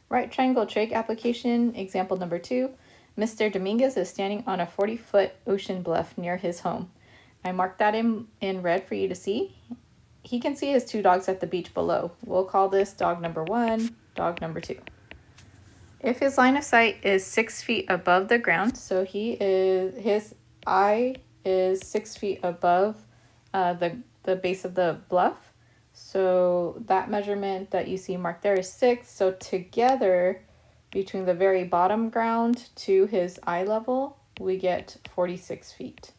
Right triangle trig application, example number 2. Mr. Dominguez is standing on a 40-foot ocean bluff near his home. I marked that in red for you to see. He can see his 2 dogs at the beach below. We'll call this dog number 1, dog number 2. If his line of sight is 6 feet above the ground, so his eye is 6 feet above the base of the bluff. So that measurement that you see marked there is 6. So together, between the very bottom ground to his eye level, we get 46 feet.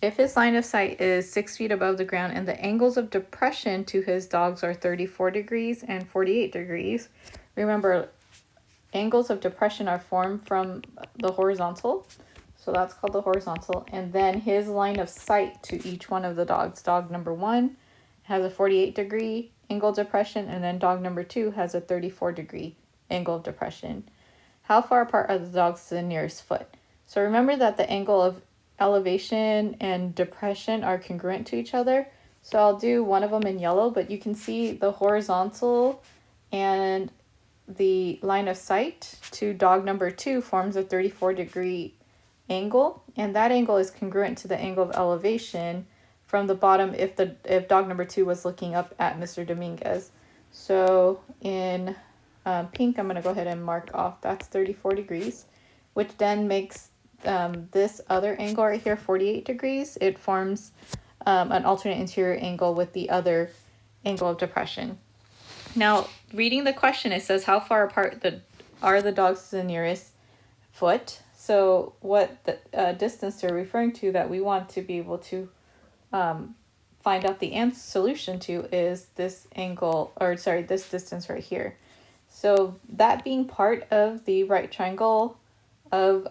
If his line of sight is 6 feet above the ground and the angles of depression to his dogs are 34 degrees and 48 degrees, remember, angles of depression are formed from the horizontal, so that's called the horizontal. And then his line of sight to each one of the dogs. Dog number 1 has a 48-degree angle of depression, and then dog number 2 has a 34-degree angle of depression. How far apart are the dogs to the nearest foot? So remember that the angle of elevation and depression are congruent to each other. So I'll do one of them in yellow, but you can see the horizontal and the line of sight to dog number 2 forms a 34-degree angle, and that angle is congruent to the angle of elevation from the bottom if dog number 2 was looking up at Mr. Dominguez. So in pink, I'm going to go ahead and mark off that's 34 degrees, which then makes this other angle right here 48 degrees. It forms an alternate interior angle with the other angle of depression. Now, reading the question, it says how far apart are the dogs to the nearest foot. So what the distance they're referring to that we want to be able to find out the solution to is this angle, or sorry, this distance right here. So that being part of the right triangle of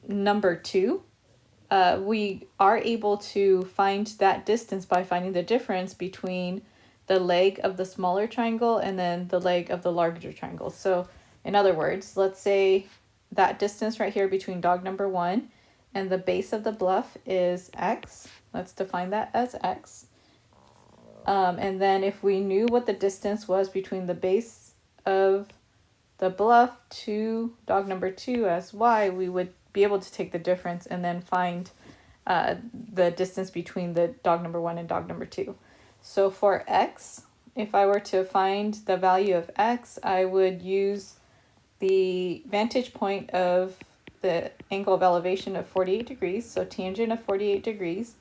number 2, we are able to find that distance by finding the difference between the leg of the smaller triangle and then the leg of the larger triangle. So in other words, let's say that distance right here between dog number 1 and the base of the bluff is x. Let's define that as x. And then if we knew what the distance was between the base of the bluff to dog number 2 as y, we would be able to take the difference and then find the distance between the dog number 1 and dog number 2. So for x, if I were to find the value of x, I would use the vantage point of the angle of elevation of 48 degrees. So tangent of 48 degrees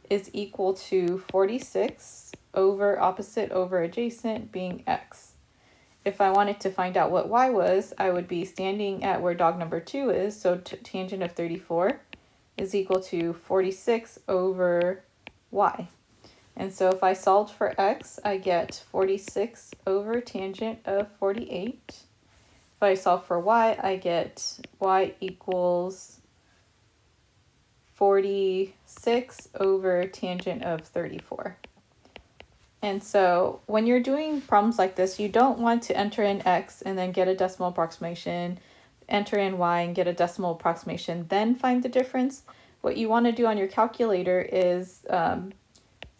is equal to 46 over opposite over adjacent being x. If I wanted to find out what y was, I would be standing at where dog number 2 is. So tangent of 34 is equal to 46 over y. And so if I solved for x, I get 46 over tangent of 48. If I solve for y, I get y equals 46 over tangent of 34. And so when you're doing problems like this, you don't want to enter in x and then get a decimal approximation, enter in y and get a decimal approximation, then find the difference. What you want to do on your calculator is,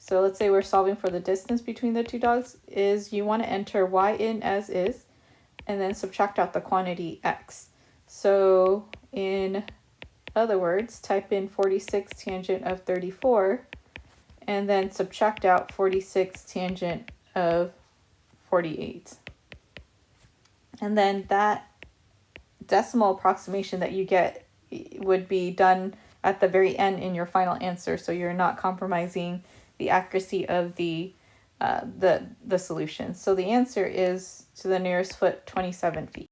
so let's say we're solving for the distance between the 2 dogs, is you want to enter y in as is and then subtract out the quantity x. So in other words, type in 46 tangent of 34 and then subtract out 46 tangent of 48. And then that decimal approximation that you get would be done at the very end in your final answer, so you're not compromising the accuracy of the solution. So the answer is to the nearest foot 27 feet.